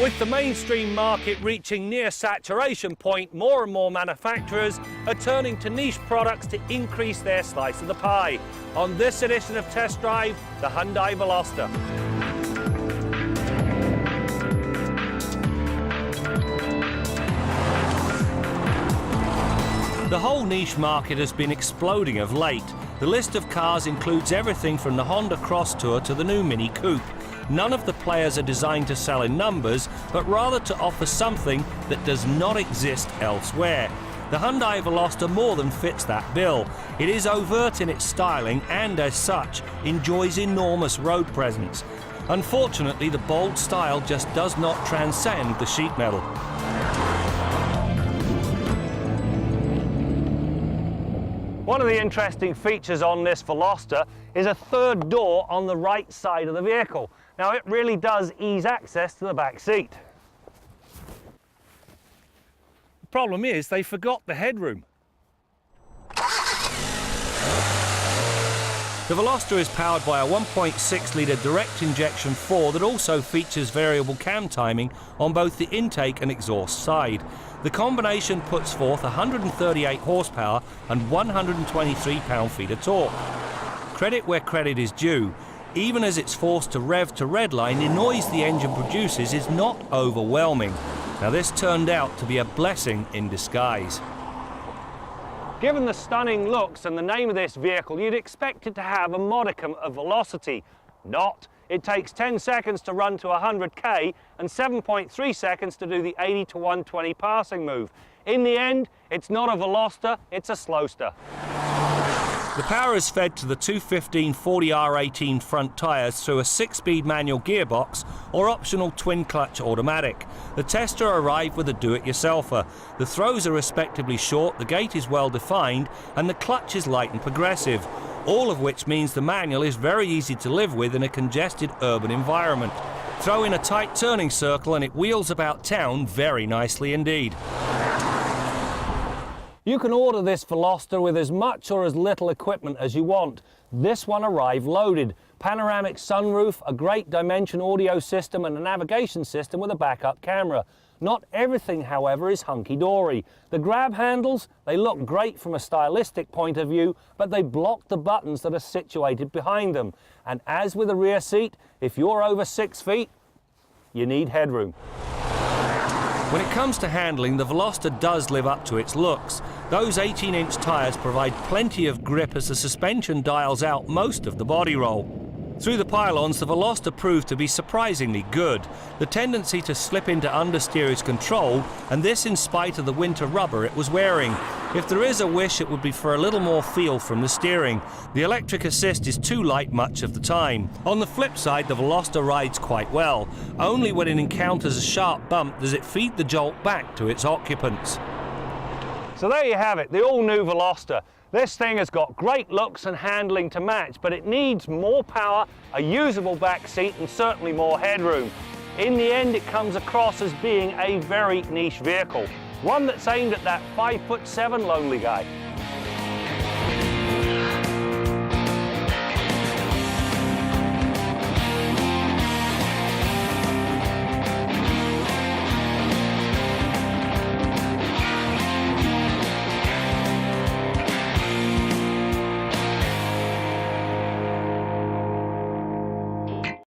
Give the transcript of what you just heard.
With the mainstream market reaching near saturation point, more and more manufacturers are turning to niche products to increase their slice of the pie. On this edition of Test Drive, the Hyundai Veloster. The whole niche market has been exploding of late. The list of cars includes everything from the Honda Cross Tour to the new Mini Coupe. None of the players are designed to sell in numbers, but rather to offer something that does not exist elsewhere. The Hyundai Veloster more than fits that bill. It is overt in its styling and, as such, enjoys enormous road presence. Unfortunately, the bold style just does not transcend the sheet metal. One of the interesting features on this Veloster is a third door on the right side of the vehicle. Now, it really does ease access to the back seat. The problem is they forgot the headroom. The Veloster is powered by a 1.6-litre direct injection 4 that also features variable cam timing on both the intake and exhaust side. The combination puts forth 138 horsepower and 123 pound-feet of torque. Credit where credit is due. Even as it's forced to rev to redline, the noise the engine produces is not overwhelming. Now, this turned out to be a blessing in disguise. Given the stunning looks and the name of this vehicle, you'd expect it to have a modicum of velocity. Not. It takes 10 seconds to run to 100k and 7.3 seconds to do the 80 to 120 passing move. In the end, it's not a Veloster, it's a slowster. The power is fed to the 215 40R18 front tyres through a 6-speed manual gearbox or optional twin-clutch automatic. The tester arrived with a do-it-yourselfer. The throws are respectively short, the gate is well defined, and the clutch is light and progressive, all of which means the manual is very easy to live with in a congested urban environment. Throw in a tight turning circle and it wheels about town very nicely indeed. You can order this Veloster with as much or as little equipment as you want. This one arrived loaded. Panoramic sunroof, a great dimension audio system and a navigation system with a backup camera. Not everything, however, is hunky-dory. The grab handles, they look great from a stylistic point of view, but they block the buttons that are situated behind them. And as with the rear seat, if you're over 6 feet, you need headroom. When it comes to handling, the Veloster does live up to its looks. Those 18-inch tyres provide plenty of grip as the suspension dials out most of the body roll. Through the pylons, the Veloster proved to be surprisingly good. The tendency to slip into understeer is controlled, and this in spite of the winter rubber it was wearing. If there is a wish, it would be for a little more feel from the steering. The electric assist is too light much of the time. On the flip side, the Veloster rides quite well. Only when it encounters a sharp bump does it feed the jolt back to its occupants. So there you have it, the all-new Veloster. This thing has got great looks and handling to match, but it needs more power, a usable back seat, and certainly more headroom. In the end, it comes across as being a very niche vehicle, one that's aimed at that 5'7" lonely guy.